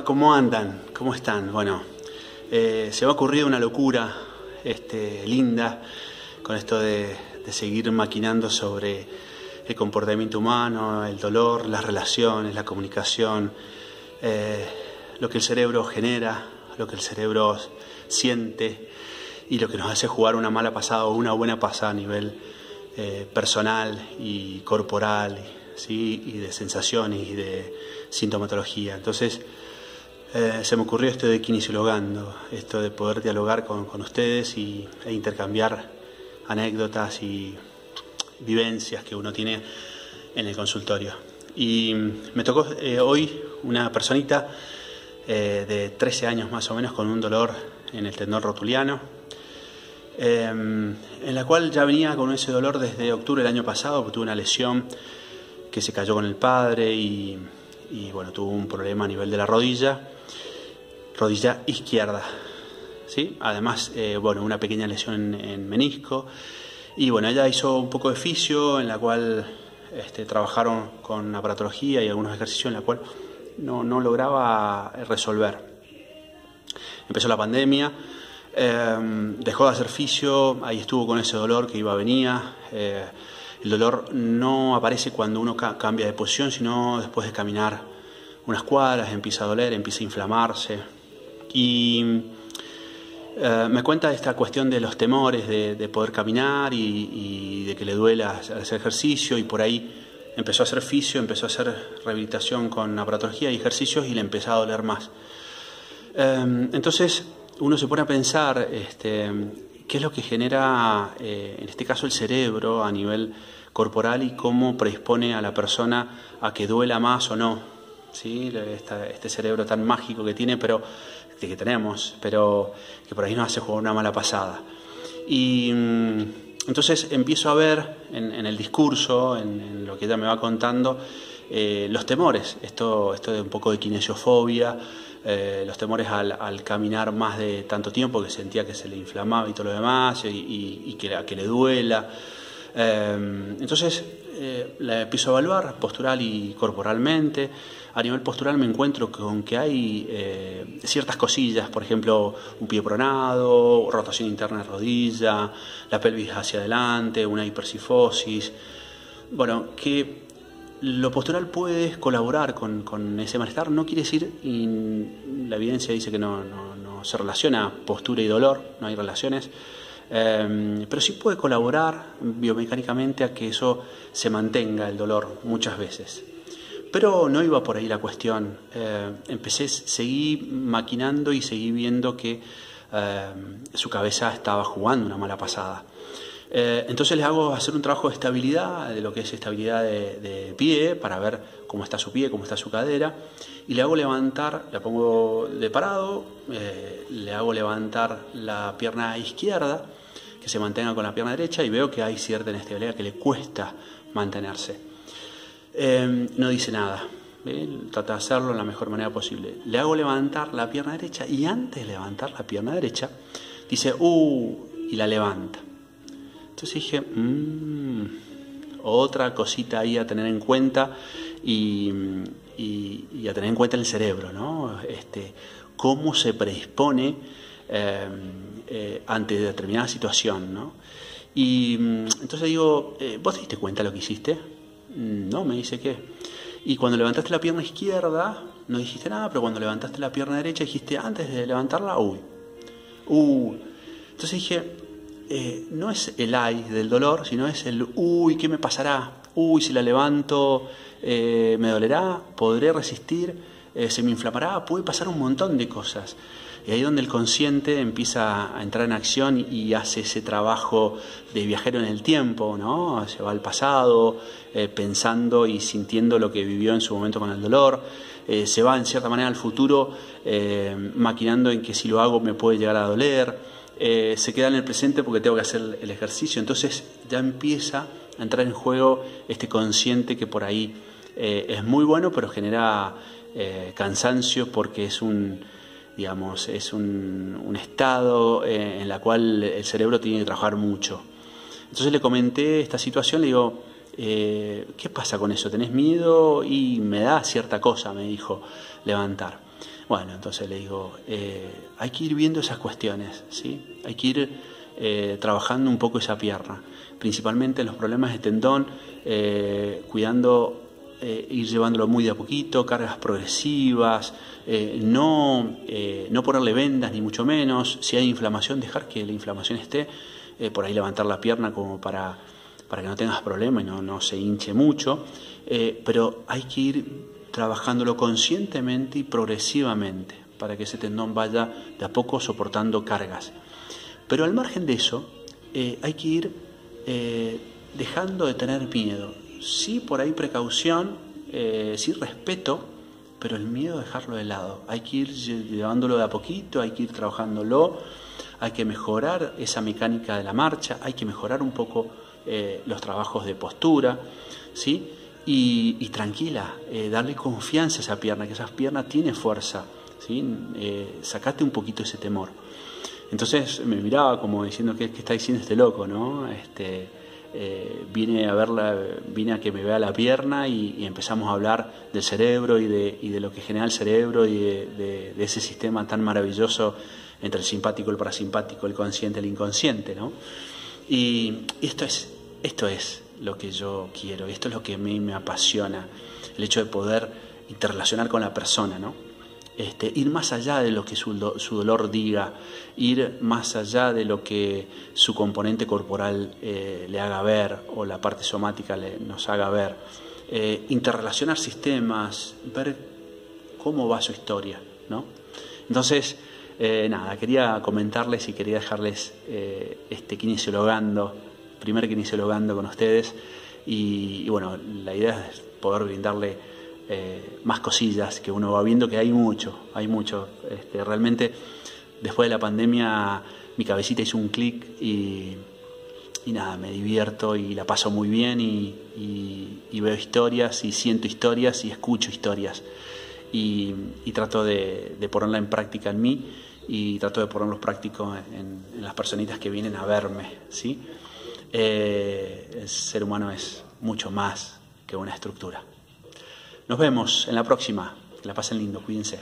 ¿Cómo andan? ¿Cómo están? Bueno, se me ha ocurrido una locura linda con esto de seguir maquinando sobre el comportamiento humano, el dolor, las relaciones, la comunicación, lo que el cerebro genera, lo que el cerebro siente y lo que nos hace jugar una mala pasada o una buena pasada a nivel personal y corporal, ¿sí? Y de sensaciones y de sintomatología. Entonces se me ocurrió esto de kinesiologando, esto de poder dialogar con ustedes e intercambiar anécdotas y vivencias que uno tiene en el consultorio. Y me tocó hoy una personita de 13 años más o menos con un dolor en el tendón rotuliano, en la cual ya venía con ese dolor desde octubre del año pasado, porque tuvo una lesión que se cayó con el padre y bueno, tuvo un problema a nivel de la rodilla izquierda, ¿sí? Además, bueno, una pequeña lesión en menisco. Y bueno, ella hizo un poco de fisio, en la cual trabajaron con aparatología y algunos ejercicios en la cual no lograba resolver. Empezó la pandemia, dejó de hacer fisio, ahí estuvo con ese dolor que iba, venía. El dolor no aparece cuando uno cambia de posición, sino después de caminar unas cuadras, empieza a doler, empieza a inflamarse. Y me cuenta de esta cuestión de los temores de poder caminar y de que le duela hacer ejercicio, y por ahí empezó a hacer fisio, empezó a hacer rehabilitación con aparatología y ejercicios y le empezó a doler más. Entonces uno se pone a pensar qué es lo que genera, en este caso, el cerebro a nivel corporal y cómo predispone a la persona a que duela más o no, ¿sí? Este cerebro tan mágico que tiene, que tenemos, pero que por ahí nos hace jugar una mala pasada. Y entonces empiezo a ver en el discurso, en lo que ella me va contando, los temores, esto de un poco de kinesiofobia, los temores al caminar más de tanto tiempo, que sentía que se le inflamaba y todo lo demás, y que le duela. Entonces la empiezo a evaluar postural y corporalmente. A nivel postural me encuentro con que hay ciertas cosillas, por ejemplo, un pie pronado, rotación interna de rodilla, la pelvis hacia adelante, una hipercifosis. Bueno, que lo postural puede colaborar con ese malestar, no quiere decir, y la evidencia dice que no se relaciona postura y dolor, no hay relaciones, pero sí puede colaborar biomecánicamente a que eso se mantenga, el dolor, muchas veces. Pero no iba por ahí la cuestión. Seguí maquinando y seguí viendo que su cabeza estaba jugando una mala pasada. Entonces les hago hacer un trabajo de estabilidad, de lo que es estabilidad de pie, para ver cómo está su pie, cómo está su cadera, y le hago levantar, la pongo de parado, le hago levantar la pierna izquierda, que se mantenga con la pierna derecha, y veo que hay cierta inestabilidad, que le cuesta mantenerse. No dice nada, trata de hacerlo de la mejor manera posible. Le hago levantar la pierna derecha, y antes de levantar la pierna derecha dice y la levanta. Entonces dije, otra cosita ahí a tener en cuenta, y a tener en cuenta el cerebro, ¿no? Cómo se predispone ante determinada situación, ¿no? Y entonces digo, ¿vos te diste cuenta de lo que hiciste? No, me dice que. Y cuando levantaste la pierna izquierda no dijiste nada, pero cuando levantaste la pierna derecha dijiste, antes de levantarla, Entonces dije, no es el ay del dolor, sino es el ¿qué me pasará? Si la levanto, ¿me dolerá? ¿Podré resistir? ¿Se me inflamará? Puede pasar un montón de cosas. Y ahí es donde el consciente empieza a entrar en acción y hace ese trabajo de viajero en el tiempo, ¿no? Se va al pasado, pensando y sintiendo lo que vivió en su momento con el dolor. Se va en cierta manera al futuro, maquinando en que si lo hago me puede llegar a doler. Se queda en el presente porque tengo que hacer el ejercicio. Entonces ya empieza a entrar en juego este consciente que por ahí es muy bueno, pero genera cansancio, porque es un estado en la cual el cerebro tiene que trabajar mucho. Entonces le comenté esta situación, le digo, ¿qué pasa con eso? ¿Tenés miedo? Y me da cierta cosa, me dijo, levantar. Bueno, entonces le digo, hay que ir viendo esas cuestiones, ¿sí? Hay que ir trabajando un poco esa pierna, principalmente los problemas de tendón, cuidando, ir llevándolo muy de a poquito, cargas progresivas, no ponerle vendas ni mucho menos. Si hay inflamación, dejar que la inflamación esté, por ahí levantar la pierna como para que no tengas problema y no se hinche mucho, pero hay que ir trabajándolo conscientemente y progresivamente para que ese tendón vaya de a poco soportando cargas. Pero al margen de eso, hay que ir dejando de tener miedo. Sí, por ahí precaución, sí respeto, pero el miedo dejarlo de lado. Hay que ir llevándolo de a poquito, hay que ir trabajándolo, hay que mejorar esa mecánica de la marcha, hay que mejorar un poco los trabajos de postura, ¿sí? Y tranquila, darle confianza a esa pierna, que esa pierna tiene fuerza, ¿sí? Sacate un poquito ese temor. Entonces me miraba como diciendo, ¿qué está diciendo este loco, no? Vine a que me vea la pierna y empezamos a hablar del cerebro y de lo que genera el cerebro y de ese sistema tan maravilloso entre el simpático, el parasimpático, el consciente, el inconsciente, ¿no? Y esto es lo que yo quiero, esto es lo que a mí me apasiona, el hecho de poder interrelacionar con la persona, ¿no? Ir más allá de lo que su dolor diga, ir más allá de lo que su componente corporal le haga ver o la parte somática nos haga ver, interrelacionar sistemas, ver cómo va su historia, ¿no? Entonces, nada, quería comentarles y quería dejarles primer kinesiologando con ustedes y bueno, la idea es poder brindarle más cosillas que uno va viendo que hay mucho. Realmente después de la pandemia mi cabecita hizo un clic y nada, me divierto y la paso muy bien y veo historias y siento historias y escucho historias y trato de ponerla en práctica en mí y trato de ponerlos prácticos en las personitas que vienen a verme, ¿sí? El ser humano es mucho más que una estructura. Nos vemos en la próxima. Que la pasen lindo, cuídense.